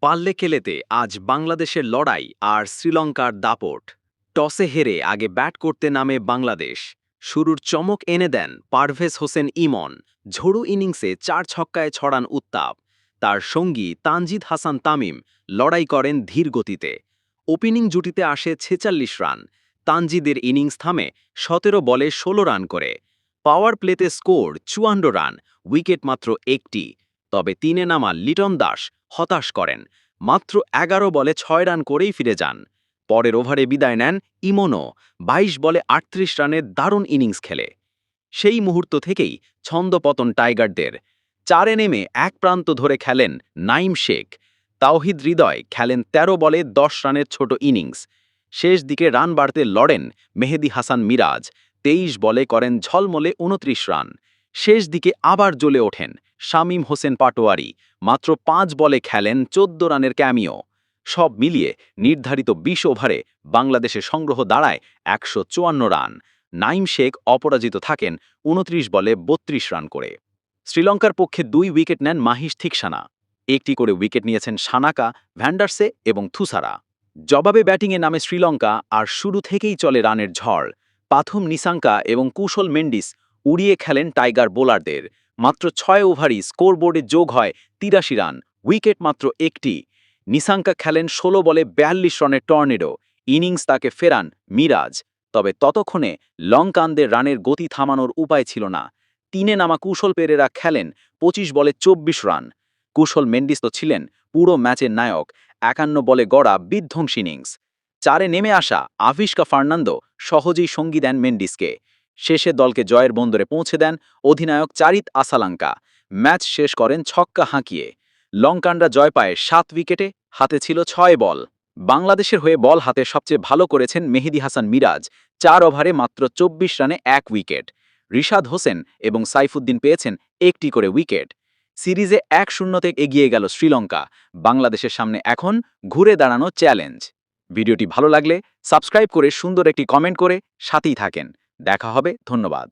পাল্লেকেলেতে আজ বাংলাদেশের লড়াই আর শ্রীলঙ্কার দাপট। টসে হেরে আগে ব্যাট করতে নামে বাংলাদেশ। শুরুর চমক এনে দেন পারভেজ হোসেন ইমন। ঝোড়ো ইনিংসে ৪ ছক্কায় ছড়ান উত্তাপ। তার সঙ্গী তানজিদ হাসান তামিম লড়াই করেন ধীর গতিতে। ওপেনিং জুটিতে আসে ৪৬ রান। তানজিদের ইনিংস থামে ১৭ বলে ১৬ রান করে। পাওয়ার প্লেতে স্কোর ৫৪ রান, উইকেট মাত্র একটি। তবে তিনে নামা লিটন দাস হতাশ করেন। মাত্র ১১ বলে ৬ রান করেই ফিরে যান। পরের ওভারে বিদায় নেন ইমনও ২২ বলে ৩৮ রানের দারুণ ইনিংস খেলে। সেই মুহূর্ত থেকেই ছন্দপতন টাইগারদের। ৪-এ নেমে এক প্রান্ত ধরে খেলেন নাইম শেখ। তাওহিদ হৃদয় খেলেন ১৩ বলে ১০ রানের ছোট ইনিংস। শেষ দিকে রান বাড়তে লড়েন মেহেদী হাসান মিরাজ। ২৩ বলে করেন ঝলমলে ২৯ রান। শেষ দিকে আবার জ্বলে ওঠেন শামীম হোসেন পাটোয়ারি। মাত্র ৫ বলে খেলেন ১৪ রানের ক্যামিও। সব মিলিয়ে নির্ধারিত ২০ ওভারে বাংলাদেশের সংগ্রহ দাঁড়ায় ১৫৪ রান। নাইম শেখ অপরাজিত থাকেন ২৯ বলে ৩২ রান করে। শ্রীলঙ্কার পক্ষে ২ উইকেট নেন মাহিশ থিকসানা। একটি করে উইকেট নিয়েছেন সানাকা, ভ্যান্ডারসে এবং থুসারা। জবাবে ব্যাটিংয়ে নামে শ্রীলঙ্কা আর শুরু থেকেই চলে রানের ঝড়। পাথুম নিসাঙ্কা এবং কুশল মেন্ডিস উড়িয়ে খেলেন টাইগার বোলারদের। মাত্র ৬ ওভারই স্কোরবোর্ডে যোগ হয় ৮৩ রান, উইকেট মাত্র একটি। নিসাঙ্কা খেলেন ১৬ বলে ৪২ রানের টর্নেডো। ইনিংস তাকে ফেরান মিরাজ। তবে ততক্ষণে লঙ্কানদের রানের গতি থামানোর উপায় ছিল না। তিনে নামা কুশল পেরেরা খেলেন ২৫ বলে ২৪ রান। কুশল মেন্ডিস তো ছিলেন পুরো ম্যাচের নায়ক। ৫১ বলে গড়া বিধ্বংসী ইনিংস। ৪-এ নেমে আসা আভিষ্কা ফার্নান্দো সহজেই সঙ্গী দেন মেন্ডিসকে। শেষে দলকে জয়ের বন্দরে পৌঁছে দেন অধিনায়ক চারিত আসালাঙ্কা। ম্যাচ শেষ করেন ছক্কা হাঁকিয়ে। লঙ্কানরা জয় পায় ৭ উইকেটে, হাতে ছিল ৬ বল। বাংলাদেশের হয়ে বল হাতে সবচেয়ে ভালো করেছেন মেহেদী হাসান মিরাজ। ৪ ওভারে মাত্র ২৪ রানে ১ উইকেট। রিশাদ হোসেন এবং সাইফুদ্দিন পেয়েছেন একটি করে উইকেট। সিরিজে ১-০ এগিয়ে গেল শ্রীলঙ্কা। বাংলাদেশের সামনে এখন ঘুরে দাঁড়ানো চ্যালেঞ্জ। ভিডিওটি ভালো লাগলে সাবস্ক্রাইব করে সুন্দর একটি কমেন্ট করে সাথেই থাকেন। দেখা হবে, ধন্যবাদ।